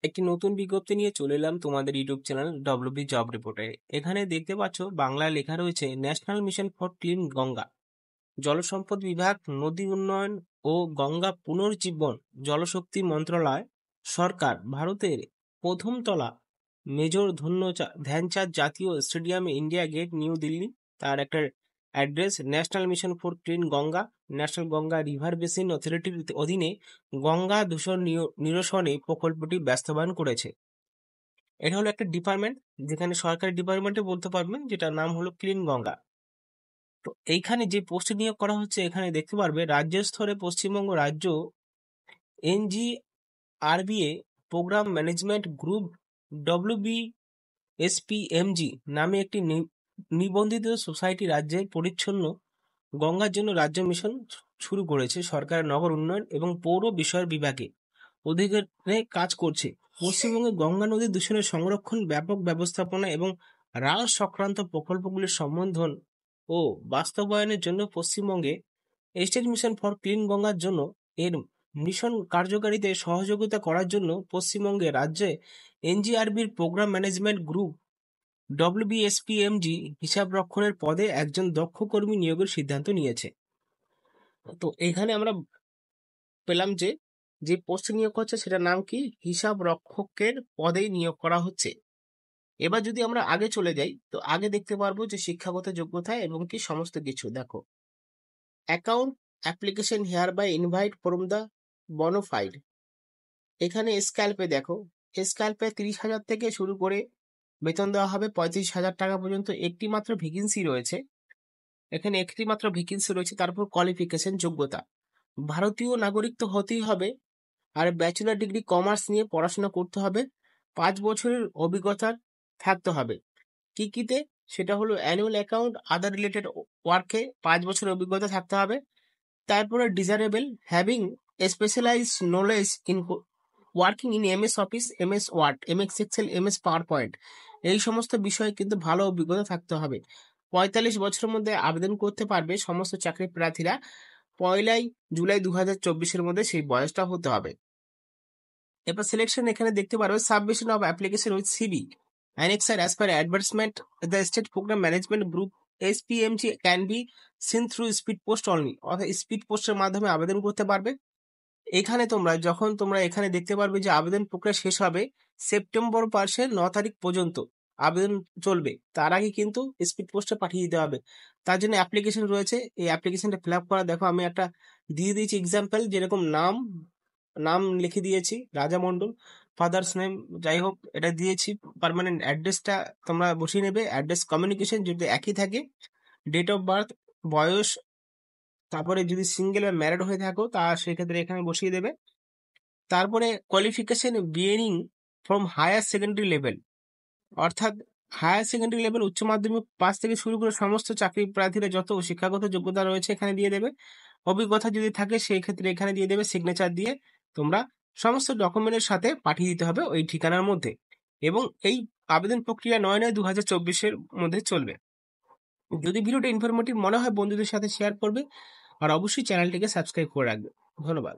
একটি নতুন বিজ্ঞপ্তি নিয়ে চলে এলাম তোমাদের ইউটিউব চ্যানেল ডব্লিউবি জব রিপোর্টে। এখানে দেখতে পাচ্ছ বাংলায় লেখা রয়েছে national mission for clean Ganga, জলসম্পদ বিভাগ, নদী উন্নয়ন ও গঙ্গা পুনর্জীবন, জলশক্তি মন্ত্রণালয়, সরকার, ভারতের প্রথম তলা, মেজর ধ্যানচাঁদ জাতীয় স্টেডিয়ামে, ইন্ডিয়া গেট, নিউ দিল্লি। তার একটা address national mission for clean Ganga, national Ganga river basin অথরিটির অধীনে গঙ্গা দূষণ নিরসনে প্রকল্পটি বাস্তবায়ন করেছে। এটা হলো একটা ডিপার্টমেন্ট, যেখানে সরকারি ডিপার্টমেন্টে বলতে পারবেন, যেটার নাম হলো ক্লিন গঙ্গা। তো এইখানে যে পোস্টে নিয়োগ করা হচ্ছে, এখানে দেখতে পারবে রাজ্য স্তরে পশ্চিমবঙ্গ রাজ্য NGRBA programme management group WBSPMG নামে একটি নিবন্ধিত সোসাইটি রাজ্যের পরিচ্ছন্ন গঙ্গার জন্য রাজ্য মিশন শুরু করেছে। সরকারের নগর উন্নয়ন এবং পৌর বিষয়ের বিভাগে অধিকারে কাজ করছে। পশ্চিমবঙ্গে গঙ্গা নদী দূষণের সংরক্ষণ, ব্যাপক ব্যবস্থাপনা এবং হ্রাস সংক্রান্ত প্রকল্পগুলির সম্বোধন ও বাস্তবায়নের জন্য পশ্চিমবঙ্গে স্টেট মিশন ফর ক্লিন গঙ্গার জন্য এর মিশন কার্যকারিতায় সহযোগিতা করার জন্য পশ্চিমবঙ্গে রাজ্যে NGRBর প্রোগ্রাম ম্যানেজমেন্ট গ্রুপ WBSPMG হিসাব রক্ষণের পদে একজন দক্ষ কর্মী নিয়োগের সিদ্ধান্ত নিয়েছে। তো এখানে আমরা পেলাম যে পোস্টে নিয়োগ হচ্ছে সেটার নাম কি, হিসাব রক্ষকের পদেই নিয়োগ করা হচ্ছে। এবার যদি আমরা আগে চলে যাই, তো আগে দেখতে পারবো যে শিক্ষাগত যোগ্যতা এবং কি সমস্ত কিছু। দেখো, account application hereby invite from the bonafide. এখানে স্ক্যাল্পে দেখো, স্ক্যাল্পে 30,000 থেকে শুরু করে বেতন দেওয়া হবে 35,000 টাকা পর্যন্ত। একটি মাত্র ভ্যাকেন্সি রয়েছে, এখানে একটি মাত্র ভ্যাকেন্সি রয়েছে। তারপর কোয়ালিফিকেশন যোগ্যতা, ভারতীয় নাগরিক তো হতেই হবে, আর ব্যাচেলর ডিগ্রি কমার্স নিয়ে পড়াশোনা করতে হবে, 5 বছরের অভিজ্ঞতা থাকতে হবে। কিতে সেটা হলো অ্যানুয়াল অ্যাকাউন্ট আদার রিলেটেড ওয়ার্কে 5 বছরের অভিজ্ঞতা থাকতে হবে। তারপরে desirable having specialise knowledge in working in MS Office, MS Word, MS Excel, MS PowerPoint, এই সমস্ত বিষয়ে কিন্তু ভালো অভিজ্ঞতা থাকতে হবে। 45 বছরের মধ্যে আবেদন করতে পারবে সমস্ত চাকরি প্রার্থীরা। 1 জুলাই 2024-এর মধ্যে সেই বয়সটা হতে হবে। এবার সিলেকশন এখানে দেখতে পারবে, submission of application with CV annexed as per advertisement. The state program management group SPMG can be seen through speed post only, অর্থাৎ স্পিড পোস্টের মাধ্যমে আবেদন করতে পারবে। এখানে যখন তোমরা এখানে দেখতে পারবে যে আবেদন প্রক্রিয়া শেষ হবে সেপ্টেম্বর মাসের 9 তারিখ পর্যন্ত আবেদন চলবে। তার আগে কিন্তু স্পিড পোস্টে পাঠিয়ে দিতে হবে। তার জন্য অ্যাপ্লিকেশন রয়েছে, এই অ্যাপ্লিকেশনটা ফিল আপ করা। দেখো, আমি একটা দিয়ে দিয়েছি এক্সাম্পল, যেরকম নাম লিখে দিয়েছি রাজা মণ্ডল, ফাদার্স নেম, যাই হোক এটা দিয়েছি। পার্মানেন্ট অ্যাড্রেসটা তোমরা বসিয়ে নেবে, অ্যাড্রেস কমিউনিকেশন যদি একই থাকে, ডেট অফ বার্থ, বয়স, তারপরে যদি সিঙ্গেল বা ম্যারিড হয়ে থাকো তা সেক্ষেত্রে এখানে বসিয়ে দেবে। তারপরে qualification bearing from higher secondary level, অর্থাৎ হায়ার সেকেন্ডারি লেভেল উচ্চ মাধ্যমিক পাস থেকে শুরু করে সমস্ত চাকরি প্রার্থীরা যত শিক্ষাগত যোগ্যতা রয়েছে এখানে দিয়ে দেবে। অভিজ্ঞতা যদি থাকে সেই ক্ষেত্রে এখানে দিয়ে দেবে। সিগনেচার দিয়ে তোমরা সমস্ত ডকুমেন্টের সাথে পাঠিয়ে দিতে হবে ওই ঠিকানার মধ্যে। এবং এই আবেদন প্রক্রিয়া 9/9/2024-এর মধ্যে চলবে। যদি ভিডিওটা ইনফরমেটিভ মনে হয় বন্ধুদের সাথে শেয়ার করবে, আর অবশ্যই চ্যানেলটিকে সাবস্ক্রাইব করে রাখবে। ধন্যবাদ।